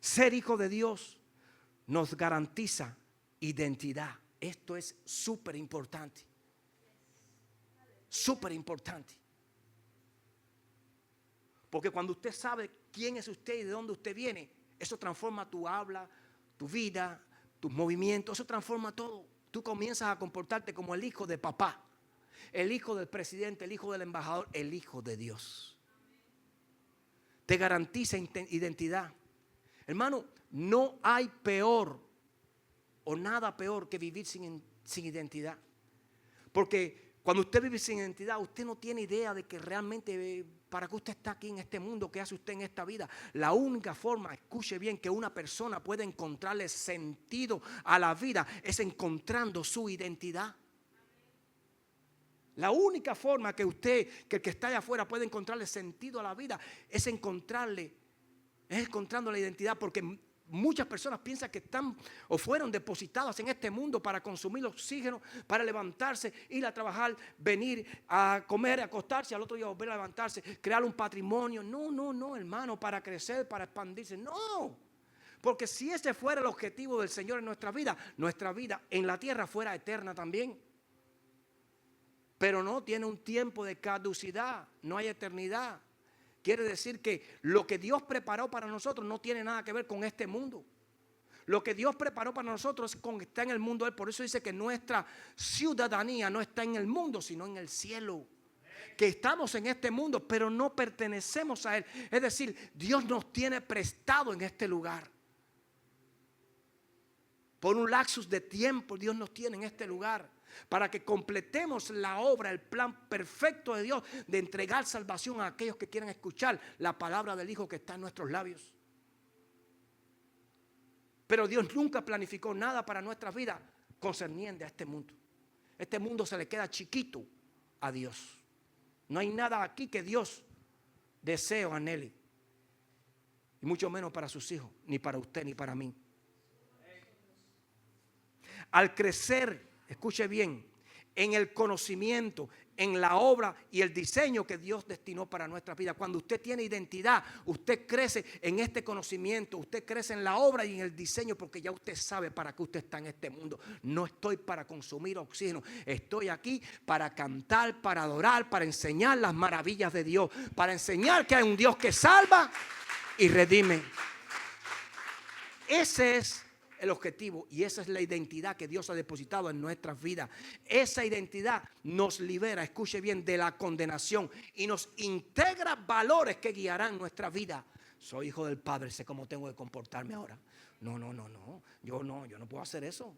Ser hijo de Dios nos garantiza identidad. Esto es súper importante. Súper importante. Porque cuando usted sabe quién es usted y de dónde usted viene, eso transforma tu habla, tu vida, tus movimientos, eso transforma todo. Tú comienzas a comportarte como el hijo de papá, el hijo del presidente, el hijo del embajador, el hijo de Dios. Te garantiza identidad. Hermano, no hay peor o nada peor que vivir sin identidad. Porque cuando usted vive sin identidad, usted no tiene idea de que realmente para qué usted está aquí en este mundo, qué hace usted en esta vida. La única forma, escuche bien, que una persona puede encontrarle sentido a la vida es encontrando su identidad. La única forma que usted, que el que está allá afuera puede encontrarle sentido a la vida es encontrando la identidad, porque muchas personas piensan que están o fueron depositadas en este mundo para consumir oxígeno, para levantarse, ir a trabajar, venir a comer, acostarse, al otro día volver a levantarse, crear un patrimonio. No, hermano, para crecer, para expandirse. No, porque si ese fuera el objetivo del Señor en nuestra vida en la tierra fuera eterna también. Pero no, tiene un tiempo de caducidad, no hay eternidad. Quiere decir que lo que Dios preparó para nosotros no tiene nada que ver con este mundo. Lo que Dios preparó para nosotros está en el mundo. Por eso dice que nuestra ciudadanía no está en el mundo, sino en el cielo. Que estamos en este mundo, pero no pertenecemos a él. Es decir, Dios nos tiene prestado en este lugar. Por un lapsus de tiempo, Dios nos tiene en este lugar. Para que completemos la obra, el plan perfecto de Dios de entregar salvación a aquellos que quieran escuchar la palabra del Hijo que está en nuestros labios. Pero Dios nunca planificó nada para nuestras vidas concerniente a este mundo. Este mundo se le queda chiquito a Dios. No hay nada aquí que Dios desee o anhele. Y mucho menos para sus hijos, ni para usted, ni para mí. Al crecer, escuche bien, en el conocimiento, en la obra y el diseño que Dios destinó para nuestra vida. Cuando usted tiene identidad, usted crece en este conocimiento, usted crece en la obra y en el diseño, porque ya usted sabe para qué usted está en este mundo. No estoy para consumir oxígeno, estoy aquí para cantar, para adorar, para enseñar las maravillas de Dios, para enseñar que hay un Dios que salva y redime. Ese es el objetivo y esa es la identidad que Dios ha depositado en nuestras vidas. Esa identidad nos libera, escuche bien, de la condenación y nos integra valores que guiarán nuestra vida Soy hijo del Padre, sé cómo tengo que comportarme ahora. No. Yo no puedo hacer eso.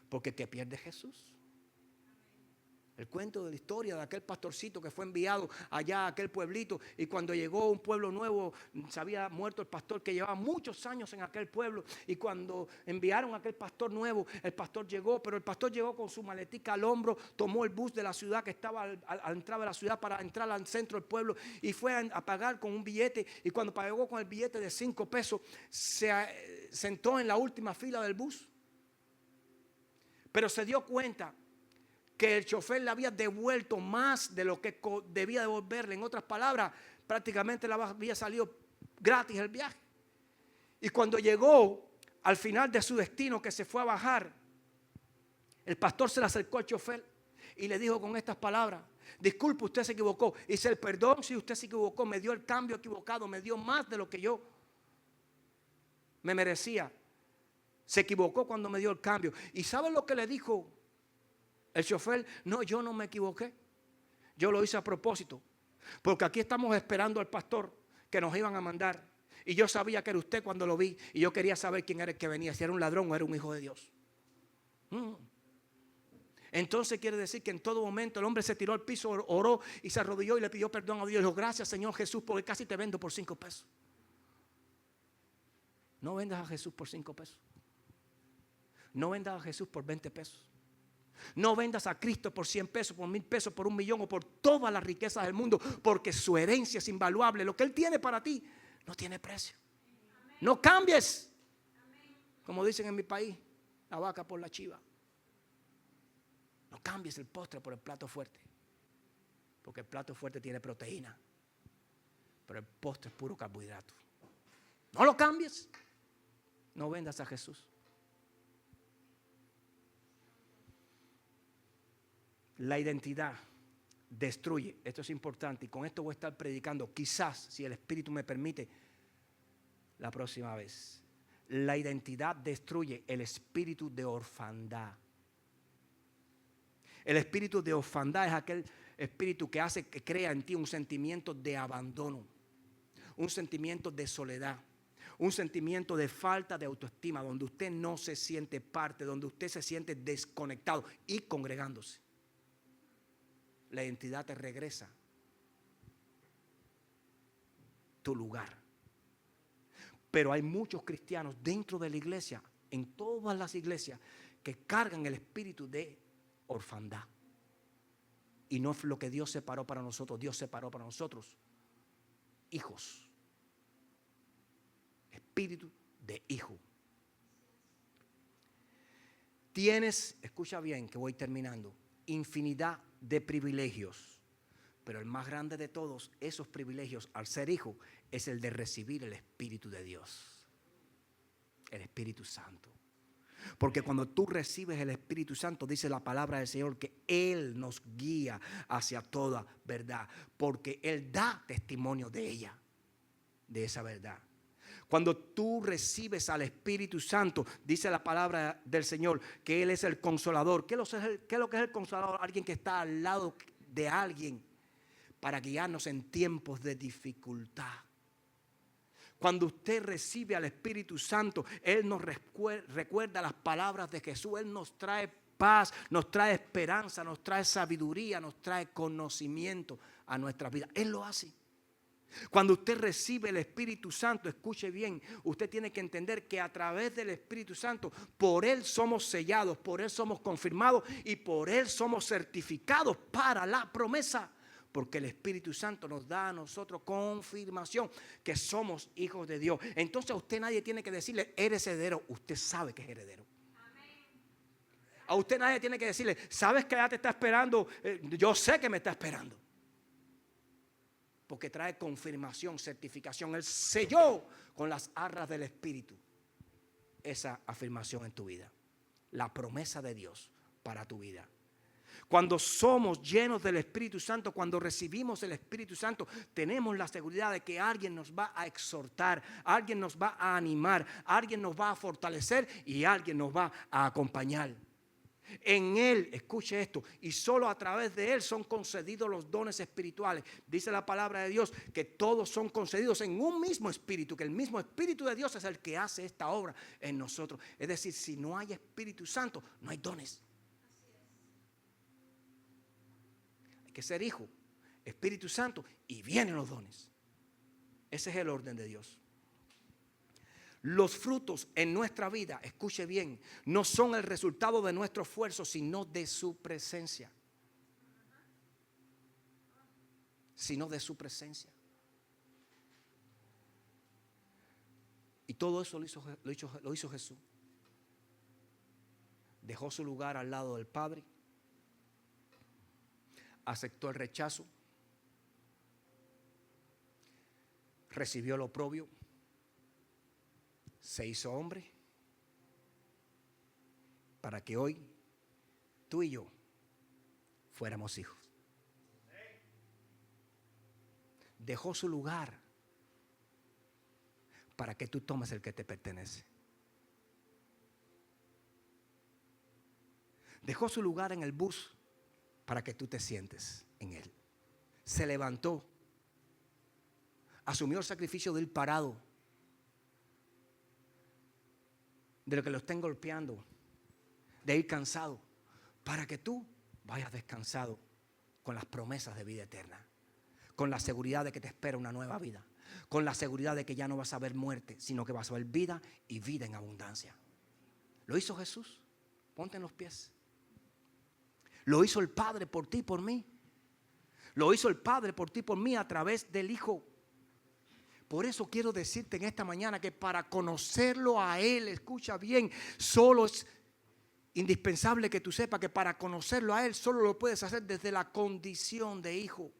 Porque ¿qué pierde Jesús? El cuento de la historia de aquel pastorcito que fue enviado allá a aquel pueblito, y cuando llegó a un pueblo nuevo, se había muerto el pastor que llevaba muchos años en aquel pueblo, y cuando enviaron a aquel pastor nuevo, el pastor llegó, pero el pastor llegó con su maletica al hombro, tomó el bus de la ciudad que estaba al entrar de la ciudad para entrar al centro del pueblo, y fue a pagar con un billete, y cuando pagó con el billete de 5 pesos, se sentó en la última fila del bus, pero se dio cuenta que el chofer le había devuelto más de lo que debía devolverle. En otras palabras, prácticamente le había salido gratis el viaje. Y cuando llegó al final de su destino, que se fue a bajar, el pastor se le acercó al chofer y le dijo con estas palabras: disculpe, usted se equivocó. Y dice: el perdón, si usted se equivocó, me dio el cambio equivocado, me dio más de lo que yo me merecía. Se equivocó cuando me dio el cambio. ¿Y saben lo que le dijo el chofer? No, yo no me equivoqué. Yo lo hice a propósito. Porque aquí estamos esperando al pastor que nos iban a mandar. Y yo sabía que era usted cuando lo vi. Y yo quería saber quién era el que venía. Si era un ladrón o era un hijo de Dios. Entonces quiere decir que en todo momento el hombre se tiró al piso, oró y se arrodilló y le pidió perdón a Dios. Dijo: gracias, Señor Jesús, porque casi te vendo por 5 pesos. No vendas a Jesús por 5 pesos. No vendas a Jesús por 20 pesos. No vendas a Cristo por 100 pesos, por 1000 pesos, por 1 millón o por todas las riquezas del mundo, porque su herencia es invaluable. Lo que Él tiene para ti no tiene precio. No cambies, como dicen en mi país, la vaca por la chiva. No cambies el postre por el plato fuerte, porque el plato fuerte tiene proteína, pero el postre es puro carbohidrato. No lo cambies. No vendas a Jesús. La identidad destruye. Esto es importante y con esto voy a estar predicando, quizás, si el Espíritu me permite, la próxima vez. La identidad destruye el espíritu de orfandad. El espíritu de orfandad es aquel espíritu que hace, que crea en ti un sentimiento de abandono, un sentimiento de soledad, un sentimiento de falta de autoestima, donde usted no se siente parte, donde usted se siente desconectado y congregándose. La identidad te regresa tu lugar. Pero hay muchos cristianos dentro de la iglesia, en todas las iglesias, que cargan el espíritu de orfandad. Y no es lo que Dios separó para nosotros. Dios separó para nosotros hijos. Espíritu de hijo. Tienes, escucha bien que voy terminando, infinidad de privilegios, pero el más grande de todos esos privilegios al ser hijo es el de recibir el Espíritu de Dios, el Espíritu Santo. Porque cuando tú recibes el Espíritu Santo, dice la palabra del Señor que Él nos guía hacia toda verdad, porque Él da testimonio de ella, de esa verdad. Cuando tú recibes al Espíritu Santo, dice la palabra del Señor que Él es el consolador. ¿Qué es lo que es el consolador? Alguien que está al lado de alguien para guiarnos en tiempos de dificultad. Cuando usted recibe al Espíritu Santo, Él nos recuerda las palabras de Jesús. Él nos trae paz, nos trae esperanza, nos trae sabiduría, nos trae conocimiento a nuestra vida. Él lo hace. Cuando usted recibe el Espíritu Santo, escuche bien, usted tiene que entender que a través del Espíritu Santo, por Él somos sellados, por Él somos confirmados y por Él somos certificados para la promesa. Porque el Espíritu Santo nos da a nosotros confirmación que somos hijos de Dios. Entonces a usted nadie tiene que decirle, eres heredero. Usted sabe que es heredero. A usted nadie tiene que decirle, sabes que ya te está esperando. Yo sé que me está esperando. Porque trae confirmación, certificación. Él selló con las arras del Espíritu esa afirmación en tu vida. La promesa de Dios para tu vida. Cuando somos llenos del Espíritu Santo, cuando recibimos el Espíritu Santo, tenemos la seguridad de que alguien nos va a exhortar, alguien nos va a animar, alguien nos va a fortalecer y alguien nos va a acompañar. En Él, escuche esto, y solo a través de Él son concedidos los dones espirituales. Dice la palabra de Dios que todos son concedidos en un mismo espíritu, que el mismo Espíritu de Dios es el que hace esta obra en nosotros. Es decir, si no hay Espíritu Santo, no hay dones. Hay que ser hijo, Espíritu Santo, y vienen los dones. Ese es el orden de Dios. Los frutos en nuestra vida, escuche bien, no son el resultado de nuestro esfuerzo, sino de su presencia. Sino de su presencia. Y todo eso lo hizo Jesús. Dejó su lugar al lado del Padre. Aceptó el rechazo. Recibió lo oprobio. Se hizo hombre para que hoy tú y yo fuéramos hijos. Dejó su lugar para que tú tomes el que te pertenece. Dejó su lugar en el bus para que tú te sientes en él. Se levantó, asumió el sacrificio de ir parado, de lo que lo estén golpeando, de ir cansado, para que tú vayas descansado con las promesas de vida eterna, con la seguridad de que te espera una nueva vida, con la seguridad de que ya no vas a ver muerte, sino que vas a ver vida y vida en abundancia. Lo hizo Jesús. Ponte en los pies. Lo hizo el Padre por ti y por mí. Lo hizo el Padre por ti y por mí a través del Hijo. Por eso quiero decirte en esta mañana que para conocerlo a Él, escucha bien, solo es indispensable que tú sepas que para conocerlo a Él solo lo puedes hacer desde la condición de hijo.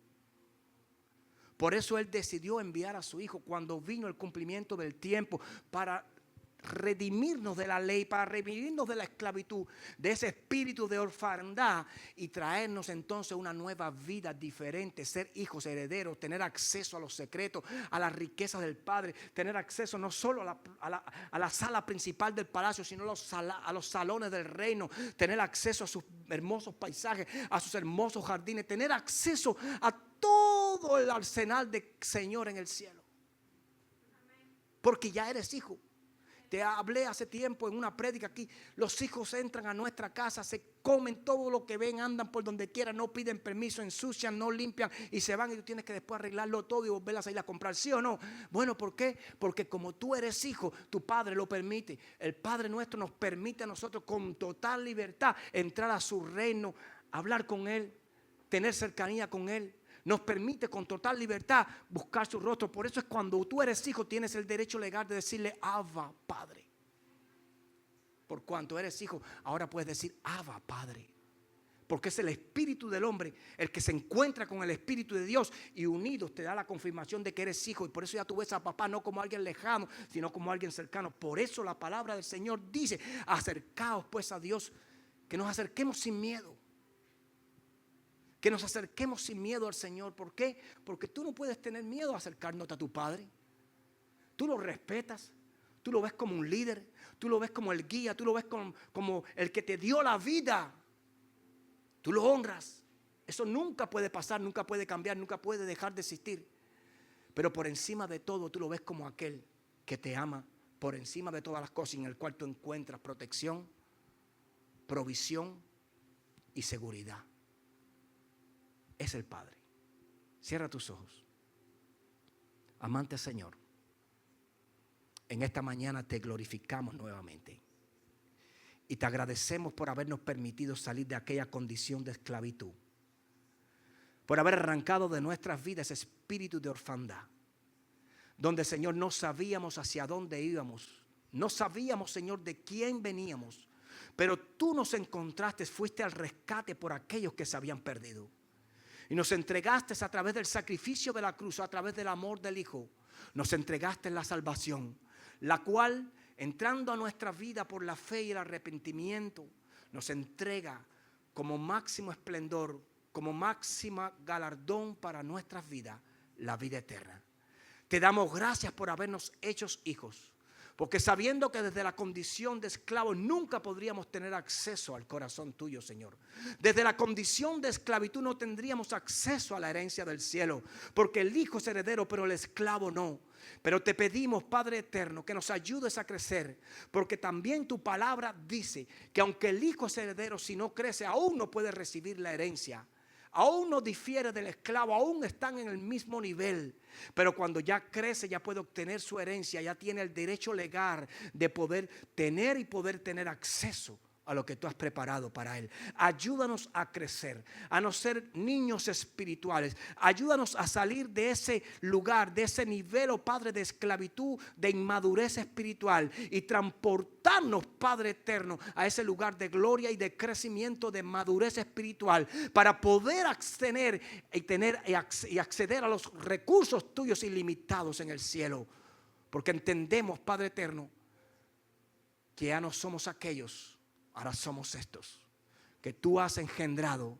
Por eso Él decidió enviar a su Hijo cuando vino el cumplimiento del tiempo para redimirnos de la ley, para redimirnos de la esclavitud, de ese espíritu de orfandad y traernos entonces una nueva vida diferente, ser hijos, herederos, tener acceso a los secretos, a las riquezas del Padre, tener acceso no solo a la sala principal del palacio, sino a los salones del reino, tener acceso a sus hermosos paisajes, a sus hermosos jardines, tener acceso a todo el arsenal del Señor en el cielo. Porque ya eres hijo. Te hablé hace tiempo en una prédica aquí. Los hijos entran a nuestra casa, se comen todo lo que ven, andan por donde quieran, no piden permiso, ensucian, no limpian y se van, y tú tienes que después arreglarlo todo y volverlas a ir a comprar, ¿sí o no? Bueno, ¿por qué? Porque como tú eres hijo, tu Padre lo permite. El Padre nuestro nos permite a nosotros con total libertad entrar a su reino, hablar con Él, tener cercanía con Él. Nos permite con total libertad buscar su rostro. Por eso es cuando tú eres hijo tienes el derecho legal de decirle Abba, Padre. Por cuanto eres hijo, ahora puedes decir Abba, Padre. Porque es el espíritu del hombre el que se encuentra con el espíritu de Dios y unidos te da la confirmación de que eres hijo. Y por eso ya tú ves a papá no como alguien lejano, sino como alguien cercano. Por eso la palabra del Señor dice, acercaos pues a Dios, que nos acerquemos sin miedo. Que nos acerquemos sin miedo al Señor. ¿Por qué? Porque tú no puedes tener miedo a acercarte a tu Padre. Tú lo respetas. Tú lo ves como un líder. Tú lo ves como el guía. Tú lo ves como el que te dio la vida. Tú lo honras. Eso nunca puede pasar, nunca puede cambiar, nunca puede dejar de existir. Pero por encima de todo tú lo ves como aquel que te ama por encima de todas las cosas, en el cual tú encuentras protección, provisión y seguridad. Es el Padre. Cierra tus ojos. Amante Señor, en esta mañana te glorificamos nuevamente y te agradecemos por habernos permitido salir de aquella condición de esclavitud, por haber arrancado de nuestras vidas ese espíritu de orfandad, donde, Señor, no sabíamos hacia dónde íbamos, no sabíamos, Señor, de quién veníamos, pero tú nos encontraste, fuiste al rescate por aquellos que se habían perdido. Y nos entregaste a través del sacrificio de la cruz, a través del amor del Hijo. Nos entregaste la salvación, la cual, entrando a nuestra vida por la fe y el arrepentimiento, nos entrega como máximo esplendor, como máxima galardón para nuestras vidas, la vida eterna. Te damos gracias por habernos hecho hijos, Porque sabiendo que desde la condición de esclavo nunca podríamos tener acceso al corazón tuyo, Señor. Desde la condición de esclavitud no tendríamos acceso a la herencia del cielo. Porque el hijo es heredero, pero el esclavo no. Pero te pedimos, Padre eterno, que nos ayudes a crecer. Porque también tu palabra dice que aunque el hijo es heredero, si no crece, aún no puede recibir la herencia. Aún no difiere del esclavo, aún están en el mismo nivel. Pero cuando ya crece, ya puede obtener su herencia, ya tiene el derecho legal de poder tener acceso a lo que tú has preparado para él. Ayúdanos a crecer, a no ser niños espirituales. Ayúdanos a salir de ese lugar, de ese nivel, oh Padre, de esclavitud, de inmadurez espiritual, y transportarnos, Padre eterno, a ese lugar de gloria y de crecimiento, de madurez espiritual, para poder acceder y acceder a los recursos tuyos ilimitados en el cielo. Porque entendemos, Padre eterno, que ya no somos aquellos. Ahora somos estos que tú has engendrado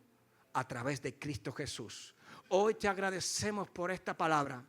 a través de Cristo Jesús. Hoy te agradecemos por esta palabra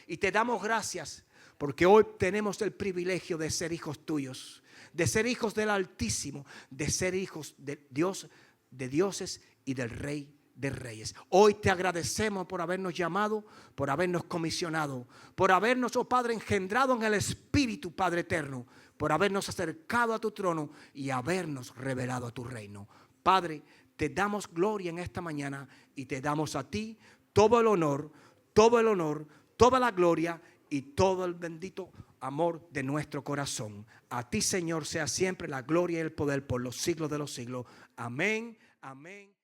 y te damos gracias porque hoy tenemos el privilegio de ser hijos tuyos, de ser hijos del Altísimo, de ser hijos de Dios, de dioses y del Rey de Reyes. Hoy te agradecemos por habernos llamado, por habernos comisionado, por habernos, oh Padre, engendrado en el Espíritu, Padre eterno, por habernos acercado a tu trono y habernos revelado a tu reino. Padre, te damos gloria en esta mañana y te damos a ti todo el honor, toda la gloria y todo el bendito amor de nuestro corazón. A ti, Señor, sea siempre la gloria y el poder por los siglos de los siglos. Amén, amén.